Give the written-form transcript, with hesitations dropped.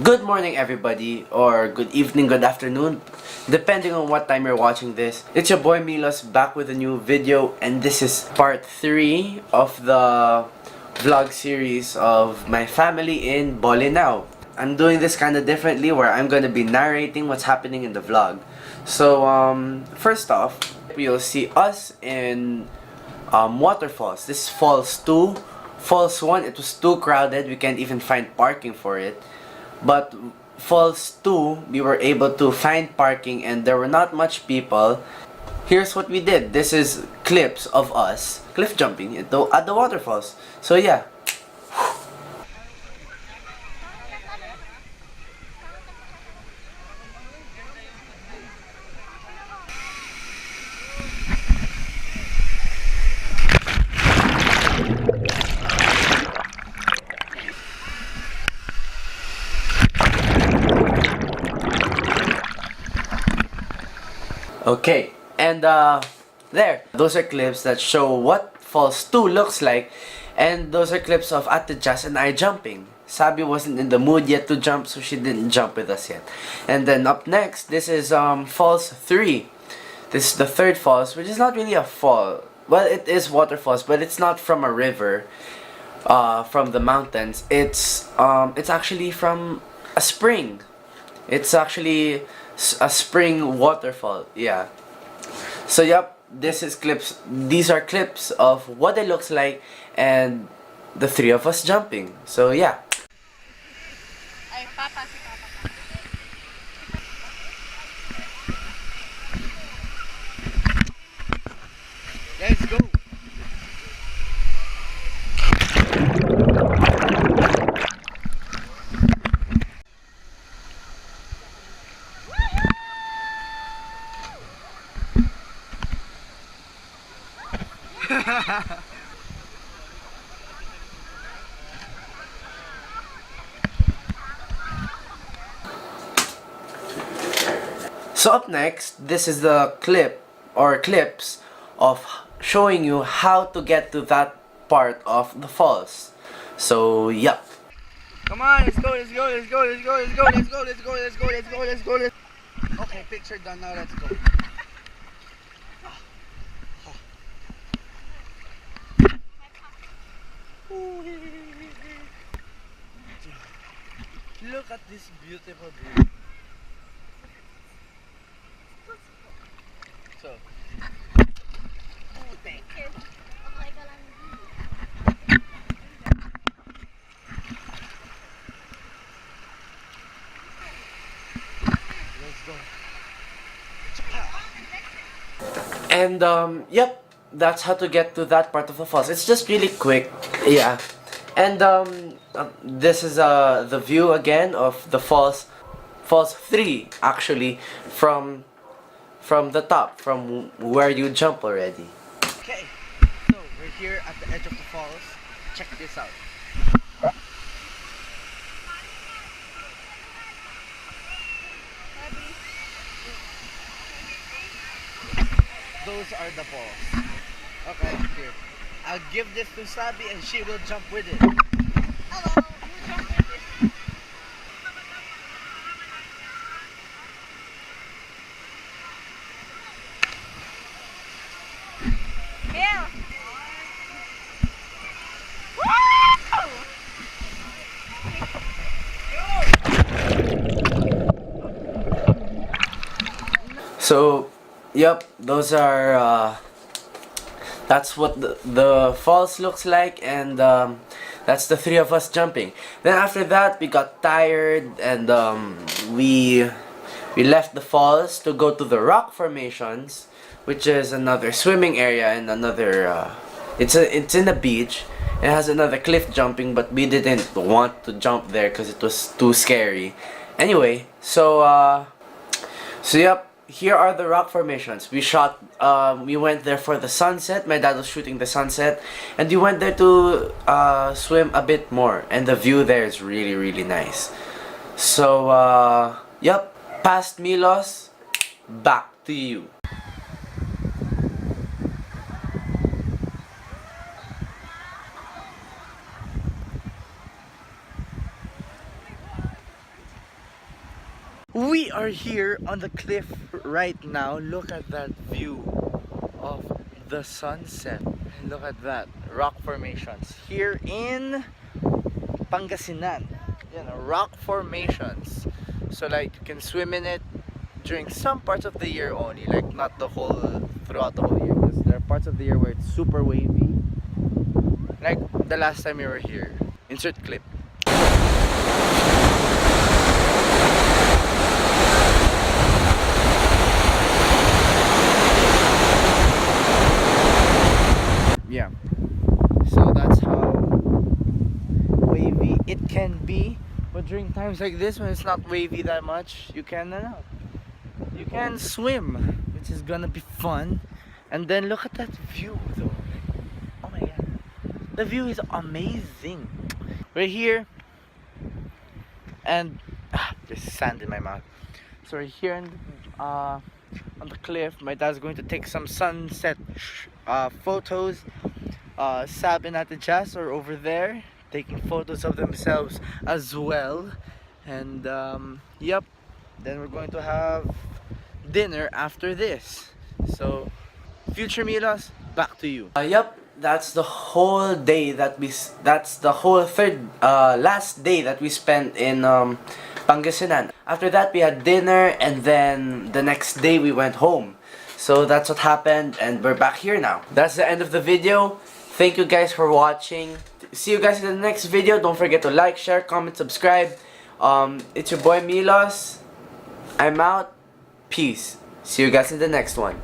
Good morning, everybody, or good evening, good afternoon, depending on what time you're watching this. It's your boy Milos back with a new video, and this is part 3 of the vlog series of my family in Bolinao. I'm doing this kind of differently where I'm going to be narrating what's happening in the vlog. So, first off, you'll see us in Waterfalls. This is Falls 2. Falls 1, it was too crowded, we can't even find parking for it. But Falls 2, we were able to find parking and there were not much people. Here's what we did. This is clips of us cliff jumping at the waterfalls. So yeah. Okay, and there. Those are clips that show what Falls 2 looks like, and those are clips of Ate Jazz and I jumping. Sabi wasn't in the mood yet to jump, so she didn't jump with us yet. And then up next, this is Falls 3. This is the third falls, which is not really a fall. Well, it is waterfalls, but it's not from a river, from the mountains. It's actually from a spring. It's actually a spring waterfall. Yeah. So yep, this is clips. These are clips of what it looks like and the three of us jumping. So yeah. Ay, papa, si papa. Let's go. So up next, this is the clip or clips of showing you how to get to that part of the falls. So yep. Come on, let's go, let's go, let's go, let's go, let's go, let's go, let's go, let's go, let's go, let's go, let's go. Okay, picture done now, let's go. Look at this beautiful view. So, Thank you. Okay ka lang. let's go. And yep, that's how to get to that part of the falls. It's just really quick. Yeah. And this is the view again of the falls 3 actually from the top, from where you jump already. Okay, so we're here at the edge of the falls. Check this out. Those are the falls. Okay, here. I'll give this to Sabi and she will jump with it. Hello, you jump with this. Here. So, yep, those are that's what the falls looks like, and that's the three of us jumping. Then after that, we got tired, and we left the falls to go to the rock formations, which is another swimming area and another it's in the beach. It has another cliff jumping, but we didn't want to jump there because it was too scary. Anyway, so yep. Here are the rock formations. We went there for the sunset. My dad was shooting the sunset, and we went there to swim a bit more. And the view there is really, really nice. So, yep. Past Milos, back to you. We are here on the cliff right now. Look at that view of the sunset. Look at that, rock formations here in Pangasinan. You know, rock formations. So like you can swim in it during some parts of the year only, like not the whole throughout the whole year. Because there are parts of the year where it's super wavy. Like the last time we were here. Insert clip. Yeah. So that's how wavy it can be. But during times like this, when it's not wavy that much, you can swim, which is gonna be fun. And then look at that view though. Oh my god. The view is amazing. We're here and there's sand in my mouth. So we're here on the cliff. My dad's going to take some sunset photos. Sab and Ate Jazz are over there taking photos of themselves as well. And yep, then we're going to have dinner after this. So future Milos, back to you. Yep, that's the whole day that's the whole last day that we spent in Pangasinan. After that we had dinner, and then the next day we went home. So that's what happened, and we're back here now. That's the end of the video. Thank you guys for watching. See you guys in the next video. Don't forget to like, share, comment, subscribe. It's your boy Milos. I'm out. Peace. See you guys in the next one.